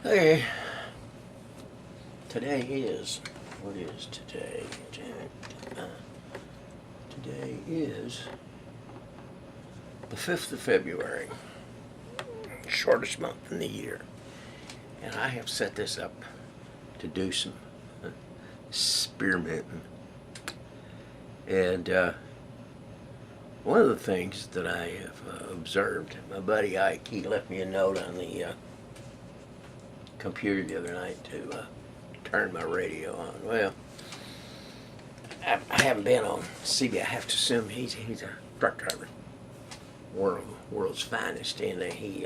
Okay, what is today? Today is the 5th of February, shortest month in the year. And I have set this up to do some spearminting. And one of the things that I have observed, my buddy Ike, he left me a note on the computer the other night to turn my radio on. Well, I haven't been on CB. I have to assume he's a truck driver, world's finest, and he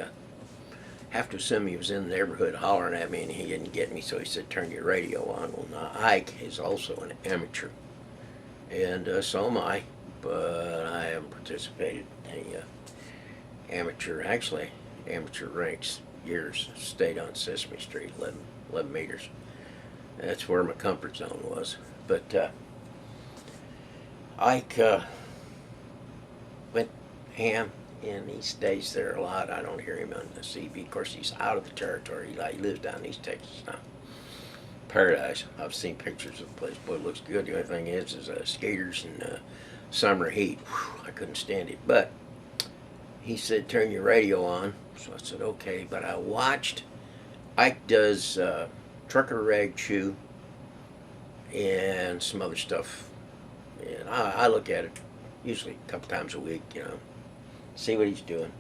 have to assume he was in the neighborhood hollering at me, and he didn't get me, so he said, "Turn your radio on." Well, now Ike is also an amateur, and so am I, but I haven't participated in any amateur ranks. Years, stayed on Sesame Street, 11 meters. That's where my comfort zone was. But Ike went ham, and he stays there a lot. I don't hear him on the CB. Of course, he's out of the territory. He lives down in East Texas now. Paradise. I've seen pictures of the place. Boy, it looks good. The only thing is skaters and summer heat. Whew, I couldn't stand it. But he said, "Turn your radio on." So I said, okay. But I watched. Ike does trucker rag chew and some other stuff. And I look at it usually a couple times a week, see what he's doing.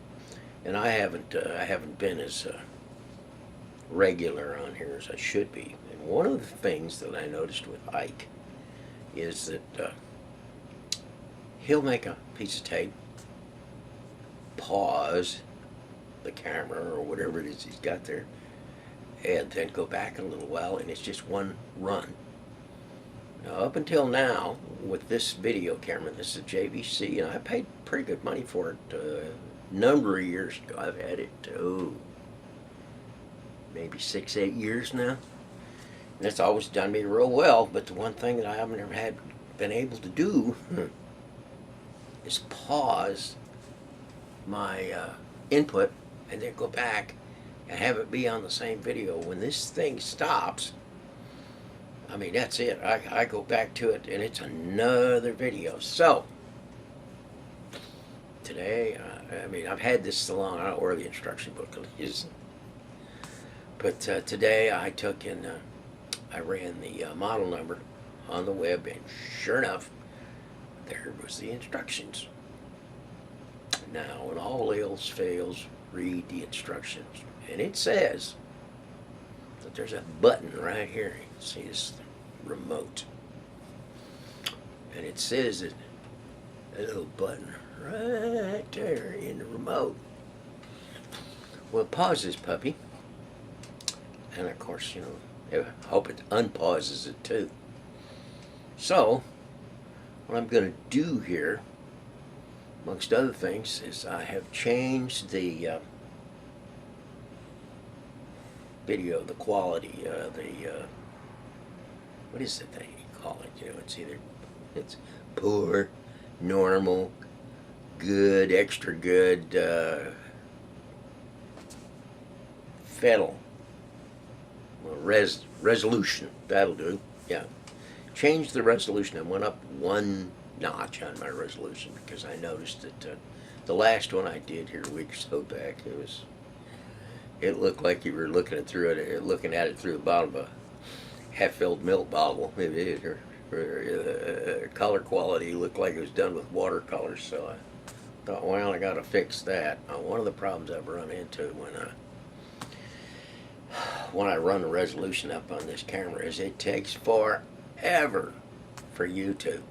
And I haven't been as regular on here as I should be. And one of the things that I noticed with Ike is that he'll make a piece of tape, pause the camera or whatever it is he's got there, and then go back a little while, and it's just one run. Now, up until now, with this video camera, this is a JVC, and I paid pretty good money for it a number of years ago. I've had it, maybe 6, 8 years now. And it's always done me real well, but the one thing that I haven't ever been able to do is pause my input and then go back and have it be on the same video. When this thing stops, I mean, that's it. I go back to it, and it's another video. So, today, I've had this so long, I don't know where the instruction booklet is. But today I took and I ran the model number on the web, and sure enough, there was the instructions. Now, when all else fails, read the instructions. And it says that there's a button right here. You can see this remote. And it says that a little button right there in the remote will pause this puppy. And of course, I hope it unpauses it too. So, what I'm going to do here, amongst other things, is I have changed the video, the quality, what is the thing you call it? It's poor, normal, good, extra good, fettle, resolution, that'll do, yeah. Changed the resolution. I went up one notch on my resolution because I noticed that the last one I did here a week or so back, it looked like you were looking at it through the bottom of a half-filled milk bottle. Maybe color quality looked like it was done with watercolors. So I thought, well, I got to fix that. Now, one of the problems I've run into when I run the resolution up on this camera is it takes forever for YouTube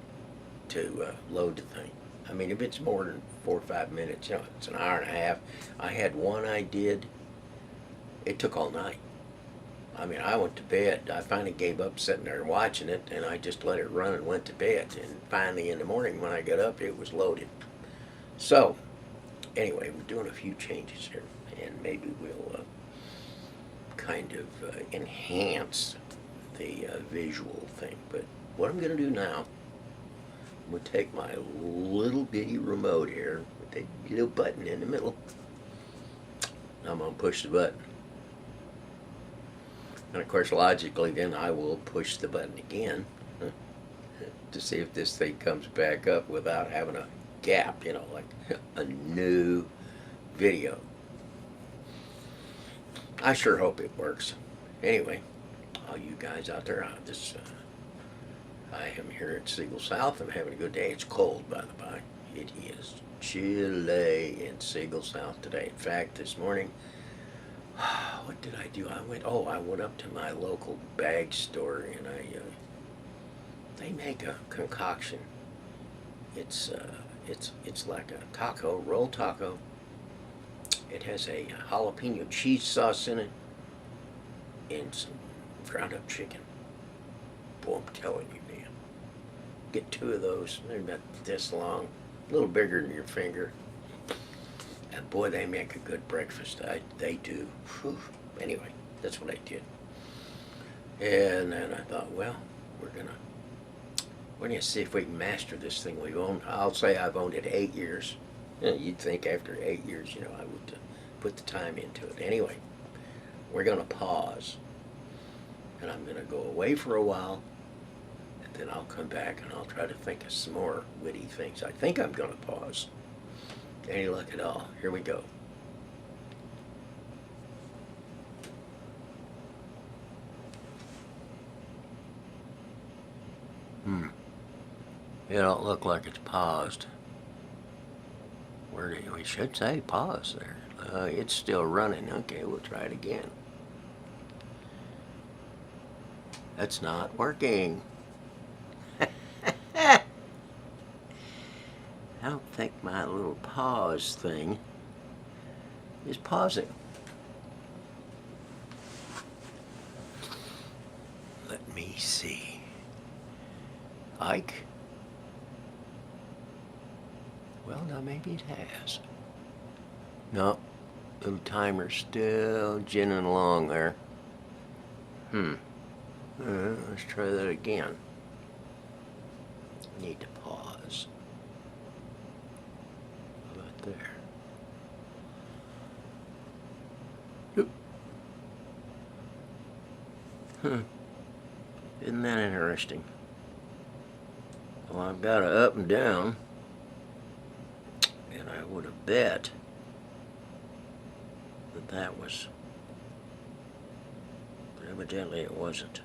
to load the thing. I mean, if it's more than 4 or 5 minutes, it's an hour and a half. I had one I did, it took all night. I mean, I went to bed. I finally gave up sitting there watching it, and I just let it run and went to bed. And finally in the morning when I got up, it was loaded. So, anyway, we're doing a few changes here, and maybe we'll kind of enhance the visual thing. But what I'm going to do now, I'm going to take my little bitty remote here with the little button in the middle. I'm going to push the button. And of course, logically, then I will push the button again to see if this thing comes back up without having a gap, you know, like a new video. I sure hope it works. Anyway, all you guys out there, I am here at Siegel South. I'm having a good day. It's cold, by the by. It is chilly in Siegel South today. In fact, this morning, what did I do? I went up to my local bag store, and they make a concoction. It's like a taco, roll taco. It has a jalapeno cheese sauce in it and some ground up chicken. Boy, I'm telling you, man. Get 2 of those. They're about this long, a little bigger than your finger. And boy, they make a good breakfast. They do. Whew. Anyway, that's what I did. And then I thought, well, we're gonna see if we can master this thing we've owned. I'll say I've owned it 8 years. You know, you'd think after 8 years, you know, I would put the time into it. Anyway, we're gonna pause, and I'm gonna go away for a while, and then I'll come back and I'll try to think of some more witty things. I think I'm gonna pause. Any luck at all? Here we go. It don't look like it's paused. We should say pause there. It's still running. Okay, we'll try it again. That's not working. I don't think my little pause thing is pausing. Let me see. Ike? Well, now maybe it has. No, little timer's still ginning along there. Let's try that again. Need to pause. How about there? Oop. Isn't that interesting? Well, I've got it up and down, and I would have bet that was, but evidently it wasn't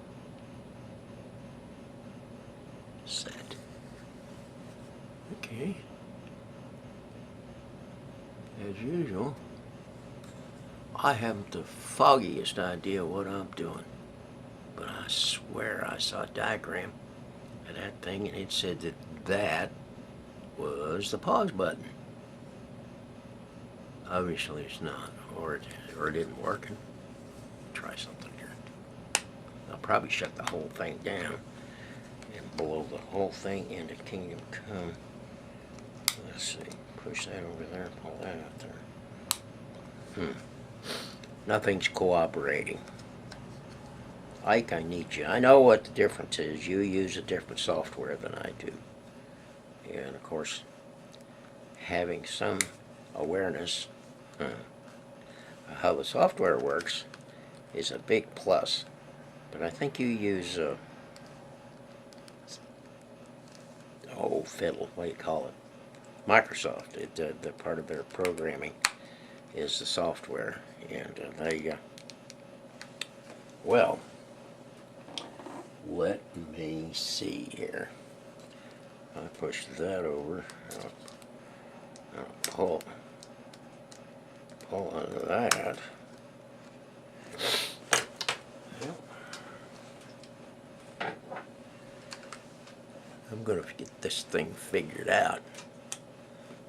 set. Okay. As usual, I haven't the foggiest idea what I'm doing, but I swear I saw a diagram of that thing, and it said that was the pause button. Obviously it's not, or it isn't working. Try something here. I'll probably shut the whole thing down and blow the whole thing into Kingdom Come. Let's see. Push that over there, pull that out there. Nothing's cooperating. Ike, I need you. I know what the difference is. You use a different software than I do. And of course, having some awareness of how the software works is a big plus. But I think you use, fiddle, what do you call it? Microsoft. The part of their programming is the software. And well, let me see here. I push that over. I'll pull on that. Well, I'm going to get this thing figured out.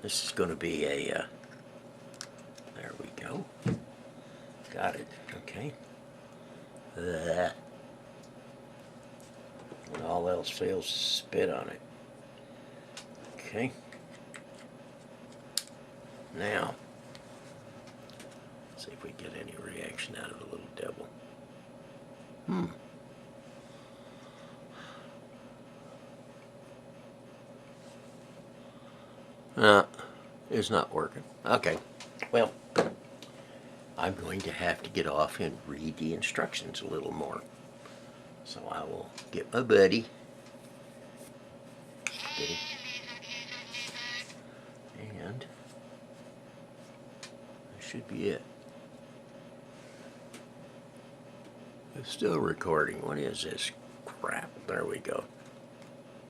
This is going to be a, there we go. Got it, okay. When all else fails, spit on it. Okay. Now, let's see if we get any reaction out of the little devil. It's not working. Okay. Well, I'm going to have to get off and read the instructions a little more. So I will get my buddy. Get it. And that should be it. It's still recording. What is this crap? There we go.